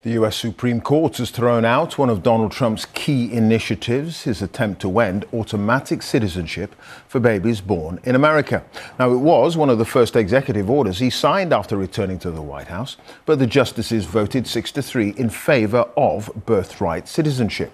The U.S. Supreme Court has thrown out one of Donald Trump's key initiatives, his attempt to end automatic citizenship for babies born in America. Now, it was one of the first executive orders he signed after returning to the White House, but the justices voted 6-3 in favor of birthright citizenship.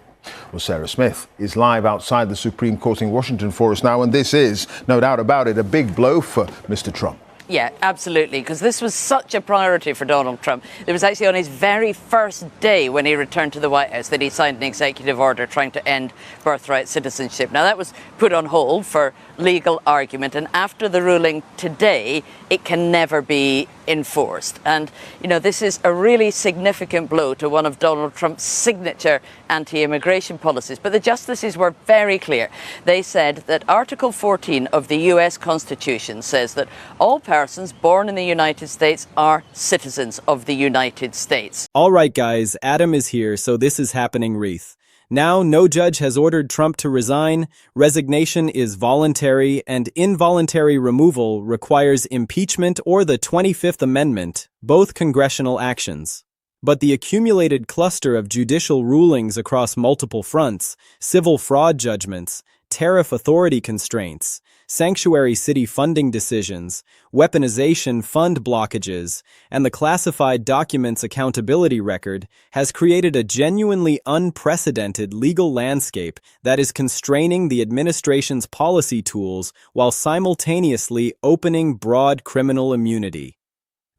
Well, Sarah Smith is live outside the Supreme Court in Washington for us now, and this is, no doubt about it, a big blow for Mr. Trump. Yeah, absolutely, because this was such a priority for Donald Trump. It was actually on his very first day when he returned to the White House that he signed an executive order trying to end birthright citizenship. Now, that was put on hold for legal argument, and after the ruling today, it can never be enforced. And, you know, this is a really significant blow to one of Donald Trump's signature anti-immigration policies. But the justices were very clear. They said that Article 14 of the U.S. Constitution says that all persons born in the United States are citizens of the United States. All right, guys, Adam is here, so this is happening, Reith. Now, no judge has ordered Trump to resign. Resignation is voluntary, and involuntary removal requires impeachment or the 25th Amendment, both congressional actions. But the accumulated cluster of judicial rulings across multiple fronts, civil fraud judgments, tariff authority constraints, sanctuary city funding decisions, weaponization fund blockages, and the classified documents accountability record has created a genuinely unprecedented legal landscape that is constraining the administration's policy tools while simultaneously opening broad criminal immunity.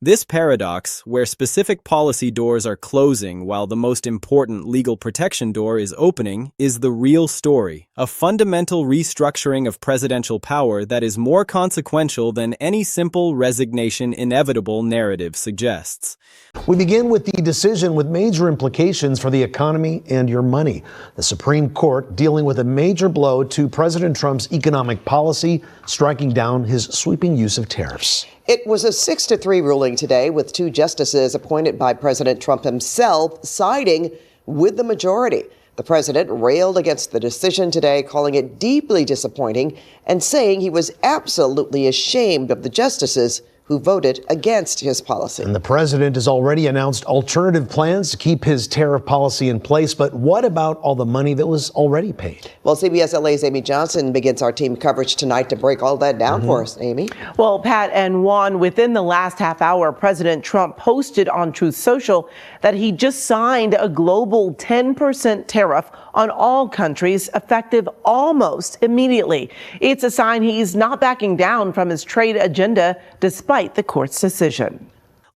This paradox, where specific policy doors are closing while the most important legal protection door is opening, is the real story, a fundamental restructuring of presidential power that is more consequential than any simple resignation inevitable narrative suggests. We begin with the decision with major implications for the economy and your money. The Supreme Court dealing with a major blow to President Trump's economic policy, striking down his sweeping use of tariffs. It was a 6-3 ruling today, with two justices appointed by President Trump himself siding with the majority. The president railed against the decision today, calling it deeply disappointing and saying he was absolutely ashamed of the justices who voted against his policy. And the president has already announced alternative plans to keep his tariff policy in place. But what about all the money that was already paid? Well, CBS LA's Amy Johnson begins our team coverage tonight to break all that down for us. Amy? Well, Pat and Juan, within the last half hour, President Trump posted on Truth Social that he just signed a global 10% tariff on all countries, effective almost immediately. It's a sign he's not backing down from his trade agenda, despite the court's decision.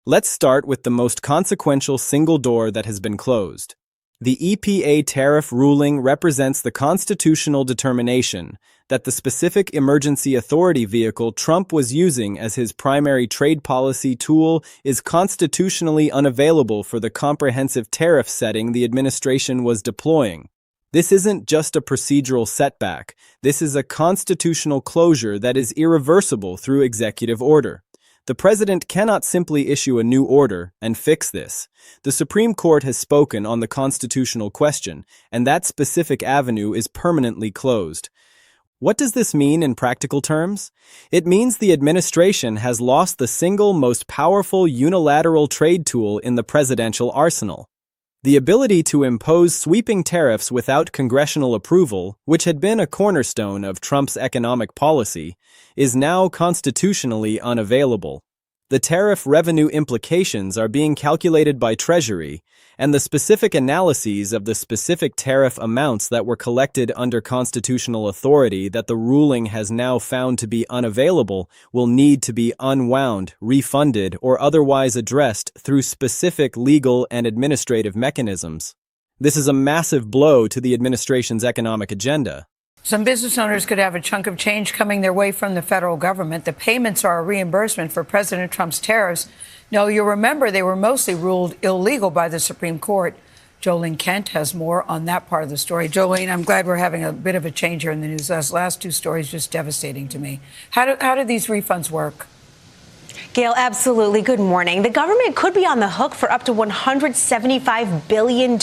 Let's start with the most consequential single door that has been closed. The EPA tariff ruling represents the constitutional determination that the specific emergency authority vehicle Trump was using as his primary trade policy tool is constitutionally unavailable for the comprehensive tariff setting the administration was deploying. This isn't just a procedural setback. This is a constitutional closure that is irreversible through executive order. The president cannot simply issue a new order and fix this. The Supreme Court has spoken on the constitutional question, and that specific avenue is permanently closed. What does this mean in practical terms? It means the administration has lost the single most powerful unilateral trade tool in the presidential arsenal. The ability to impose sweeping tariffs without congressional approval, which had been a cornerstone of Trump's economic policy, is now constitutionally unavailable. The tariff revenue implications are being calculated by Treasury, and the specific analyses of the specific tariff amounts that were collected under constitutional authority that the ruling has now found to be unavailable will need to be unwound, refunded, or otherwise addressed through specific legal and administrative mechanisms. This is a massive blow to the administration's economic agenda. Some business owners could have a chunk of change coming their way from the federal government. The payments are a reimbursement for President Trump's tariffs. Now, you'll remember they were mostly ruled illegal by the Supreme Court. Jolene Kent has more on that part of the story. Jolene, I'm glad we're having a bit of a change here in the news. Those last two stories just devastating to me. How do these refunds work? Gail, absolutely. Good morning. The government could be on the hook for up to $175 billion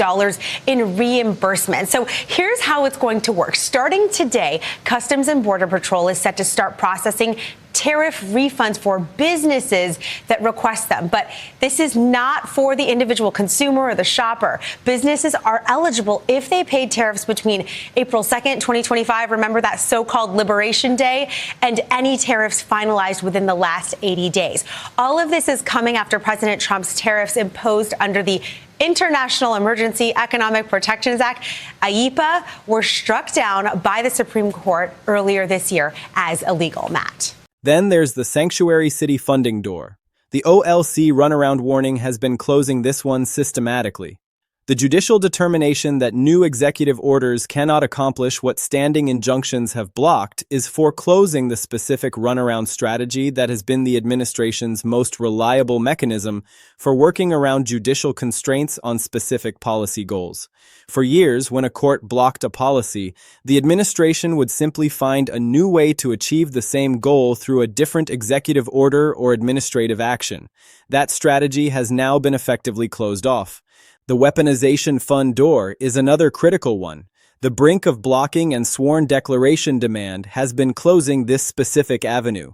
in reimbursement. So here's how it's going to work. Starting today, Customs and Border Patrol is set to start processing tariff refunds for businesses that request them. But this is not for the individual consumer or the shopper. Businesses are eligible if they paid tariffs between April 2nd, 2025, remember that so-called Liberation Day, and any tariffs finalized within the last 80 days. All of this is coming after President Trump's tariffs imposed under the International Emergency Economic Protections Act, IEEPA, were struck down by the Supreme Court earlier this year as illegal. Matt. Then there's the sanctuary city funding door. The OLC runaround warning has been closing this one systematically. The judicial determination that new executive orders cannot accomplish what standing injunctions have blocked is foreclosing the specific runaround strategy that has been the administration's most reliable mechanism for working around judicial constraints on specific policy goals. For years, when a court blocked a policy, the administration would simply find a new way to achieve the same goal through a different executive order or administrative action. That strategy has now been effectively closed off. The weaponization fund door is another critical one. The brink of blocking and sworn declaration demand has been closing this specific avenue.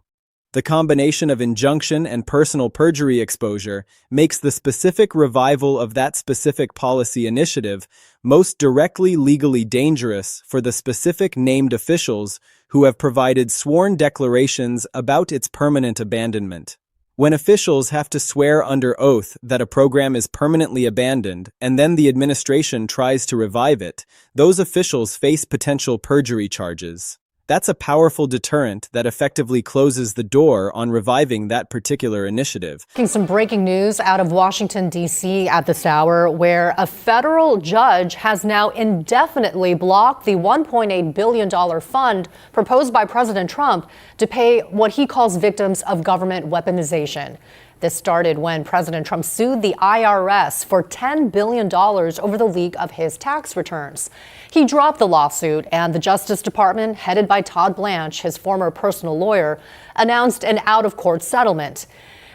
The combination of injunction and personal perjury exposure makes the specific revival of that specific policy initiative most directly legally dangerous for the specific named officials who have provided sworn declarations about its permanent abandonment. When officials have to swear under oath that a program is permanently abandoned and then the administration tries to revive it, those officials face potential perjury charges. That's a powerful deterrent that effectively closes the door on reviving that particular initiative. Some breaking news out of Washington, D.C. at this hour, where a federal judge has now indefinitely blocked the $1.8 billion fund proposed by President Trump to pay what he calls victims of government weaponization. This started when President Trump sued the IRS for $10 billion over the leak of his tax returns. He dropped the lawsuit, and the Justice Department, headed by Todd Blanche, his former personal lawyer, announced an out-of-court settlement.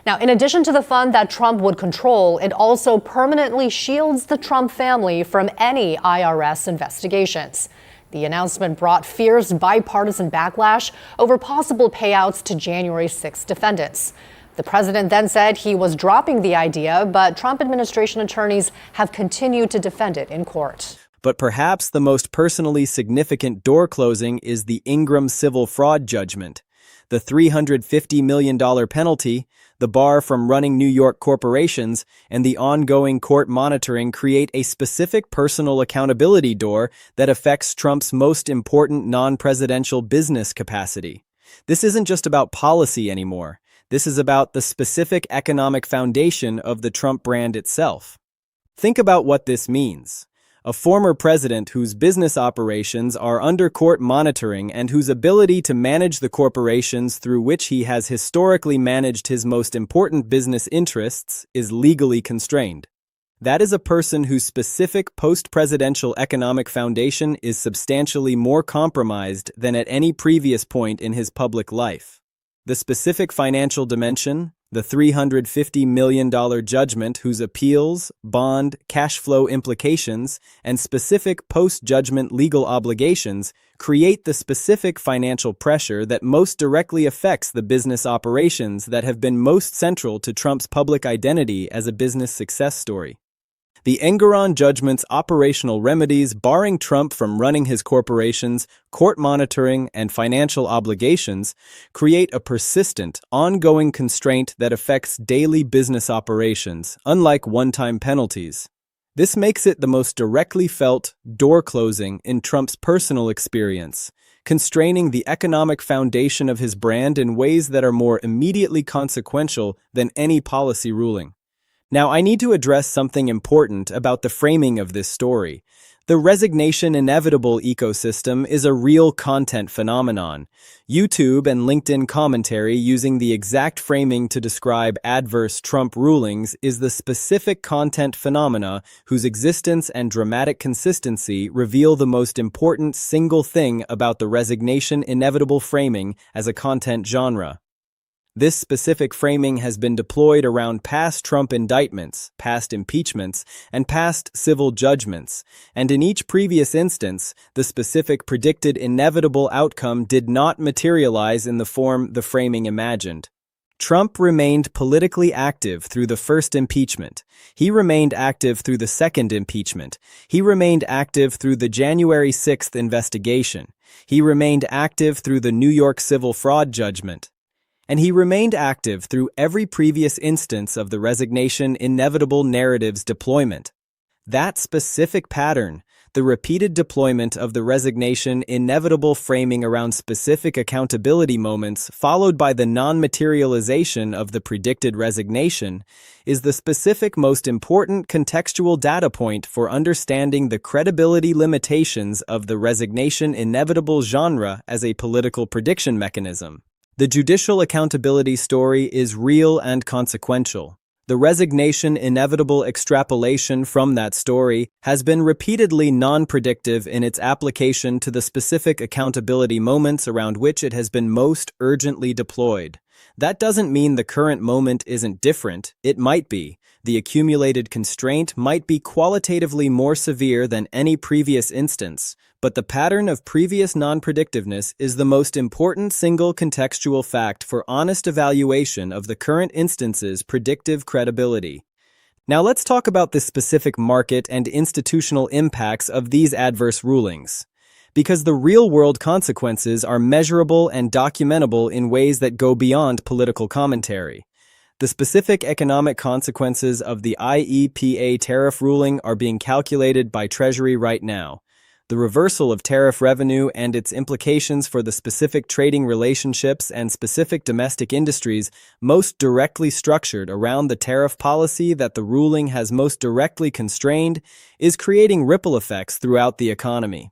Now, in addition to the fund that Trump would control, it also permanently shields the Trump family from any IRS investigations. The announcement brought fierce bipartisan backlash over possible payouts to January 6 defendants. The president then said he was dropping the idea, but Trump administration attorneys have continued to defend it in court. But perhaps the most personally significant door closing is the Ingram civil fraud judgment. The $350 million penalty, the bar from running New York corporations, and the ongoing court monitoring create a specific personal accountability door that affects Trump's most important non-presidential business capacity. This isn't just about policy anymore. This is about the specific economic foundation of the Trump brand itself. Think about what this means. A former president whose business operations are under court monitoring and whose ability to manage the corporations through which he has historically managed his most important business interests is legally constrained. That is a person whose specific post-presidential economic foundation is substantially more compromised than at any previous point in his public life. The specific financial dimension, the $350 million judgment whose appeals, bond, cash flow implications, and specific post-judgment legal obligations create the specific financial pressure that most directly affects the business operations that have been most central to Trump's public identity as a business success story. The Engoron judgment's operational remedies barring Trump from running his corporations, court monitoring, and financial obligations create a persistent, ongoing constraint that affects daily business operations, unlike one-time penalties. This makes it the most directly felt door closing in Trump's personal experience, constraining the economic foundation of his brand in ways that are more immediately consequential than any policy ruling. Now, I need to address something important about the framing of this story. The resignation inevitable ecosystem is a real content phenomenon. YouTube and LinkedIn commentary using the exact framing to describe adverse Trump rulings is the specific content phenomena whose existence and dramatic consistency reveal the most important single thing about the resignation inevitable framing as a content genre. This specific framing has been deployed around past Trump indictments, past impeachments, and past civil judgments, and in each previous instance, the specific predicted inevitable outcome did not materialize in the form the framing imagined. Trump remained politically active through the first impeachment. He remained active through the second impeachment. He remained active through the January 6th investigation. He remained active through the New York civil fraud judgment. And he remained active through every previous instance of the resignation inevitable narrative's deployment. That specific pattern, the repeated deployment of the resignation inevitable framing around specific accountability moments followed by the non-materialization of the predicted resignation, is the specific most important contextual data point for understanding the credibility limitations of the resignation inevitable genre as a political prediction mechanism. The judicial accountability story is real and consequential. The resignation inevitable extrapolation from that story has been repeatedly non-predictive in its application to the specific accountability moments around which it has been most urgently deployed. That doesn't mean the current moment isn't different. It might be. The accumulated constraint might be qualitatively more severe than any previous instance, but the pattern of previous non-predictiveness is the most important single contextual fact for honest evaluation of the current instance's predictive credibility. Now let's talk about the specific market and institutional impacts of these adverse rulings. Because the real-world consequences are measurable and documentable in ways that go beyond political commentary. The specific economic consequences of the IEEPA tariff ruling are being calculated by Treasury right now. The reversal of tariff revenue and its implications for the specific trading relationships and specific domestic industries most directly structured around the tariff policy that the ruling has most directly constrained is creating ripple effects throughout the economy.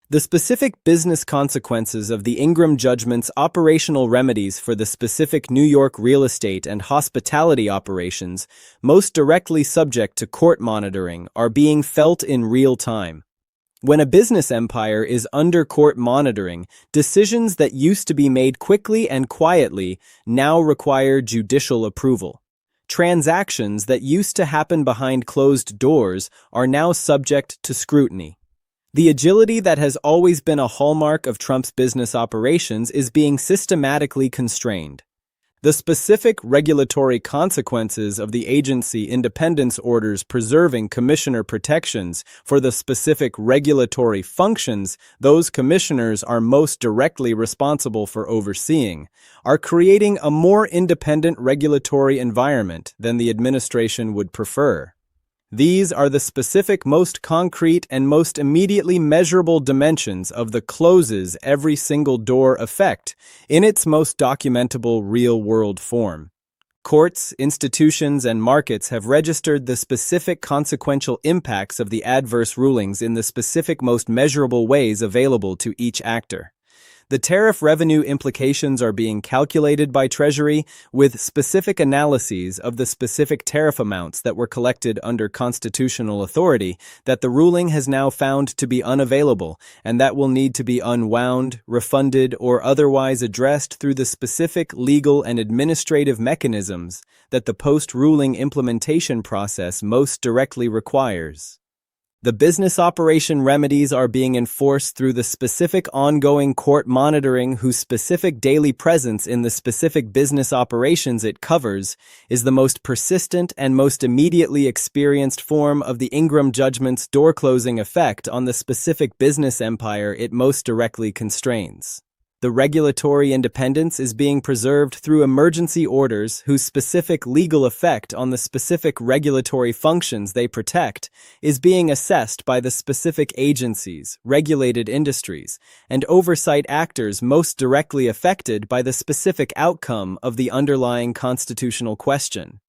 The specific business consequences of the Ingram judgment's operational remedies for the specific New York real estate and hospitality operations, most directly subject to court monitoring, are being felt in real time. When a business empire is under court monitoring, decisions that used to be made quickly and quietly now require judicial approval. Transactions that used to happen behind closed doors are now subject to scrutiny. The agility that has always been a hallmark of Trump's business operations is being systematically constrained. The specific regulatory consequences of the agency independence orders preserving commissioner protections for the specific regulatory functions those commissioners are most directly responsible for overseeing are creating a more independent regulatory environment than the administration would prefer. These are the specific most concrete and most immediately measurable dimensions of the closes every single door effect in its most documentable real-world form. Courts, institutions, and markets have registered the specific consequential impacts of the adverse rulings in the specific most measurable ways available to each actor. The tariff revenue implications are being calculated by Treasury with specific analyses of the specific tariff amounts that were collected under constitutional authority that the ruling has now found to be unavailable and that will need to be unwound, refunded, or otherwise addressed through the specific legal and administrative mechanisms that the post-ruling implementation process most directly requires. The business operation remedies are being enforced through the specific ongoing court monitoring whose specific daily presence in the specific business operations it covers is the most persistent and most immediately experienced form of the Ingram judgment's door-closing effect on the specific business empire it most directly constrains. The regulatory independence is being preserved through emergency orders whose specific legal effect on the specific regulatory functions they protect is being assessed by the specific agencies, regulated industries, and oversight actors most directly affected by the specific outcome of the underlying constitutional question.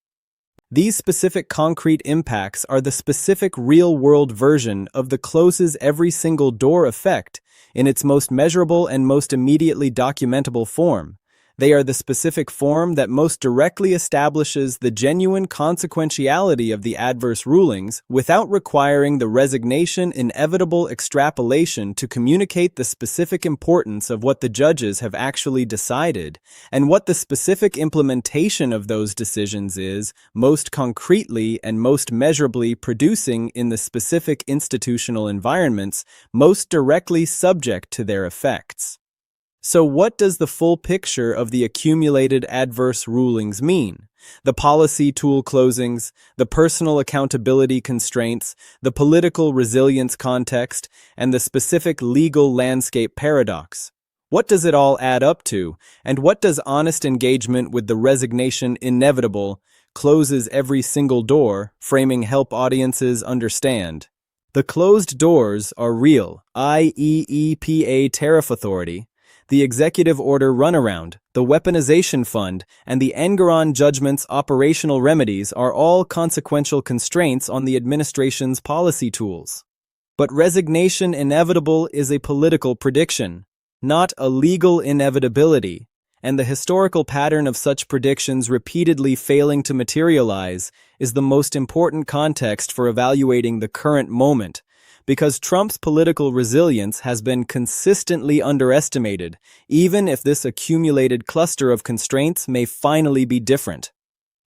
These specific concrete impacts are the specific real-world version of the closes every single door effect in its most measurable and most immediately documentable form. They are the specific form that most directly establishes the genuine consequentiality of the adverse rulings without requiring the resignation inevitable extrapolation to communicate the specific importance of what the judges have actually decided and what the specific implementation of those decisions is, most concretely and most measurably producing in the specific institutional environments most directly subject to their effects. So what does the full picture of the accumulated adverse rulings mean? The policy tool closings, the personal accountability constraints, the political resilience context, and the specific legal landscape paradox. What does it all add up to, and what does honest engagement with the resignation inevitable closes every single door, framing help audiences understand? The closed doors are real, i.e. EPA tariff authority, the executive order runaround, the weaponization fund, and the Engoron judgment's operational remedies are all consequential constraints on the administration's policy tools. But resignation inevitable is a political prediction, not a legal inevitability, and the historical pattern of such predictions repeatedly failing to materialize is the most important context for evaluating the current moment, because Trump's political resilience has been consistently underestimated, even if this accumulated cluster of constraints may finally be different.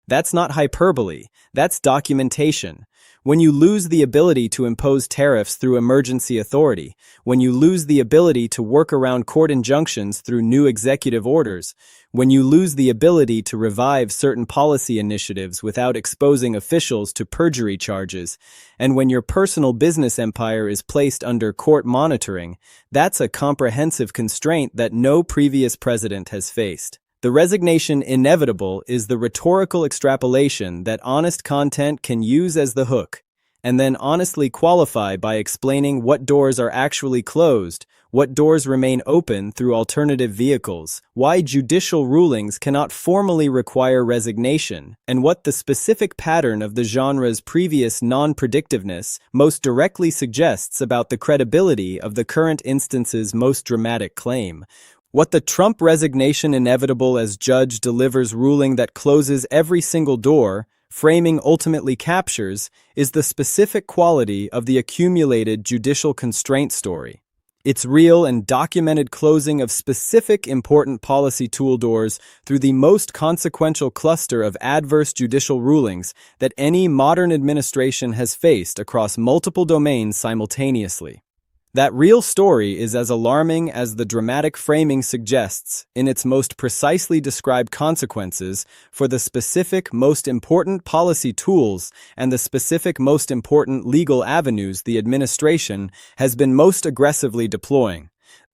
That's not hyperbole, that's documentation. When you lose the ability to impose tariffs through emergency authority, when you lose the ability to work around court injunctions through new executive orders, when you lose the ability to revive certain policy initiatives without exposing officials to perjury charges, and when your personal business empire is placed under court monitoring, that's a comprehensive constraint that no previous president has faced. The resignation inevitable is the rhetorical extrapolation that honest content can use as the hook, and then honestly qualify by explaining what doors are actually closed, what doors remain open through alternative vehicles, why judicial rulings cannot formally require resignation, and what the specific pattern of the genre's previous non-predictiveness most directly suggests about the credibility of the current instance's most dramatic claim. What the Trump resignation inevitable as judge delivers ruling that closes every single door, framing ultimately captures, is the specific quality of the accumulated judicial constraint story. Its real and documented closing of specific important policy tool doors through the most consequential cluster of adverse judicial rulings that any modern administration has faced across multiple domains simultaneously. That real story is as alarming as the dramatic framing suggests in its most precisely described consequences for the specific most important policy tools and the specific most important legal avenues the administration has been most aggressively deploying.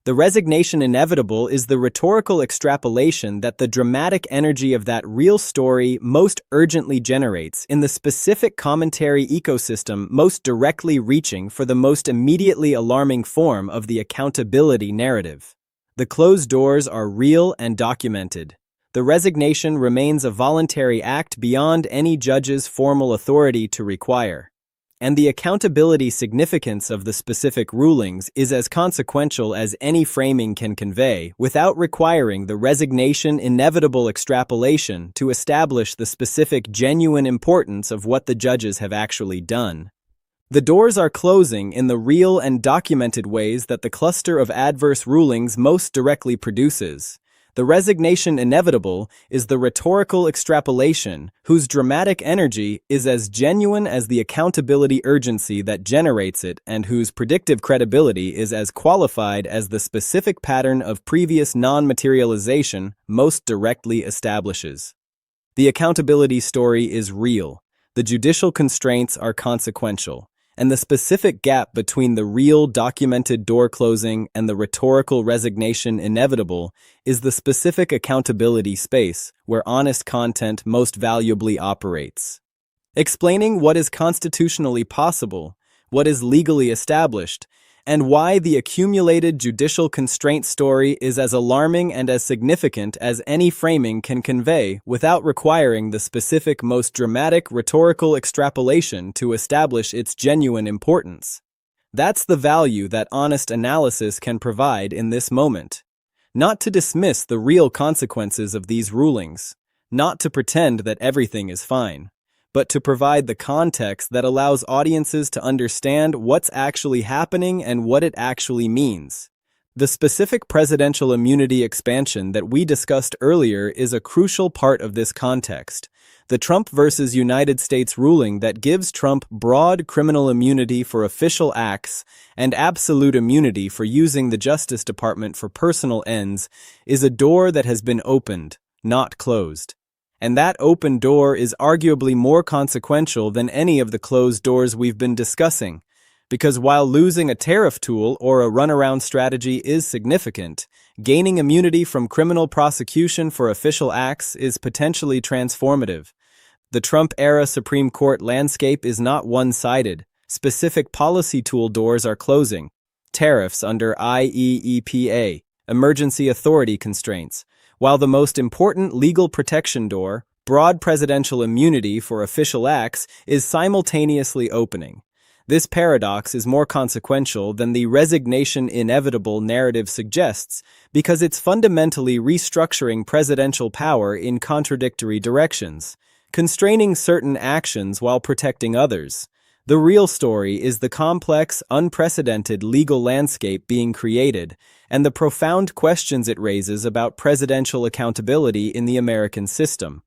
The resignation inevitable is the rhetorical extrapolation that the dramatic energy of that real story most urgently generates in the specific commentary ecosystem most directly reaching for the most immediately alarming form of the accountability narrative. The closed doors are real and documented. The resignation remains a voluntary act beyond any judge's formal authority to require. And the accountability significance of the specific rulings is as consequential as any framing can convey, without requiring the resignation inevitable extrapolation to establish the specific genuine importance of what the judges have actually done. The doors are closing in the real and documented ways that the cluster of adverse rulings most directly produces. The resignation inevitable is the rhetorical extrapolation whose dramatic energy is as genuine as the accountability urgency that generates it and whose predictive credibility is as qualified as the specific pattern of previous non-materialization most directly establishes. The accountability story is real. The judicial constraints are consequential. And the specific gap between the real documented door closing and the rhetorical resignation inevitable is the specific accountability space where honest content most valuably operates. Explaining what is constitutionally possible, what is legally established, and why the accumulated judicial constraint story is as alarming and as significant as any framing can convey without requiring the specific most dramatic rhetorical extrapolation to establish its genuine importance. That's the value that honest analysis can provide in this moment. not to dismiss the real consequences of these rulings, not to pretend that everything is fine, but to provide the context that allows audiences to understand what's actually happening and what it actually means. The specific presidential immunity expansion that we discussed earlier is a crucial part of this context. The Trump versus United States ruling that gives Trump broad criminal immunity for official acts and absolute immunity for using the Justice Department for personal ends is a door that has been opened, not closed. And that open door is arguably more consequential than any of the closed doors we've been discussing. Because while losing a tariff tool or a runaround strategy is significant, gaining immunity from criminal prosecution for official acts is potentially transformative. The Trump-era Supreme Court landscape is not one-sided. Specific policy tool doors are closing. Tariffs under IEEPA, emergency authority constraints, while the most important legal protection door, broad presidential immunity for official acts, is simultaneously opening. This paradox is more consequential than the resignation inevitable narrative suggests because it's fundamentally restructuring presidential power in contradictory directions, constraining certain actions while protecting others. The real story is the complex, unprecedented legal landscape being created and the profound questions it raises about presidential accountability in the American system.